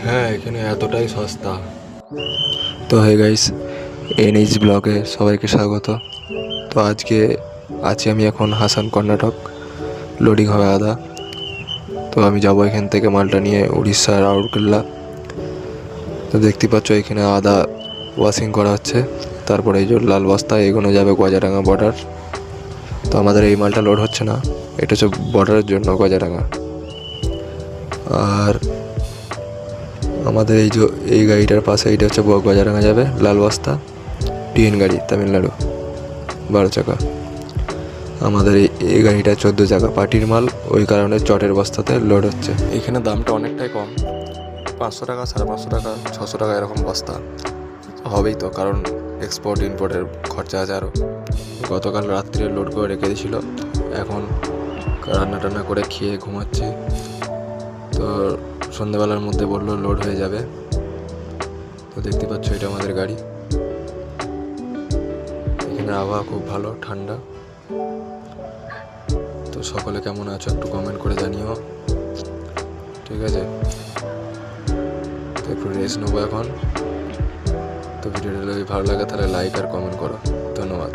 হ্যাঁ, এখানে এতটাই সস্তা। তো হে গাইস, এনএইচ ব্লগে সবাইকে স্বাগত। তো আজকে আছি আমি এখন হাসান, কর্ণাটক। লোডিং হবে আদা। তো আমি যাবো এখান থেকে মালটা নিয়ে উড়িষ্যার রাউরকেল্লা। তো দেখতে পাচ্ছ এখানে আদা ওয়াশিং করা হচ্ছে। তারপরে এই যে লাল বস্তা এগুলো যাবে গজারাঙ্গা বর্ডার। তো আমাদের এই মালটা লোড হচ্ছে না, এটা হচ্ছে বর্ডারের জন্য গজারাঙ্গা। আর আমাদের এই গাড়িটার পাশে এইটা হচ্ছে গজারাঙ্গা যাবে লাল বস্তা, টিএন গাড়ি, তামিলনাড়ু, 12 চাকা। আমাদের এই গাড়িটা 14 চাকা পার্টির মাল, ওই কারণে চটের বস্তাতে লোড হচ্ছে। এখানে দামটা অনেকটাই কম, 500 টাকা, 550 টাকা, 600 টাকা এরকম বস্তা হবেই। তো কারণ এক্সপোর্ট ইম্পোর্টের খরচা আছে আরও। গতকাল রাত্রে লোড করে রেখে দিয়েছিল, এখন রান্না টান্না করে খেয়ে ঘুমাচ্ছি। তো সন্ধ্যেবেলার মধ্যে বললো লোড হয়ে যাবে। তো দেখতে পাচ্ছ এটা আমাদের গাড়ি। এখানে আবহাওয়া খুব ভালো, ঠান্ডা। তো সকলে কেমন আছো একটু কমেন্ট করে জানিও, ঠিক আছে? তো একটু রেস্ট নেবো এখন। তো ভিডিওটা যদি ভালো লাগে তাহলে লাইক আর কমেন্ট করো। ধন্যবাদ।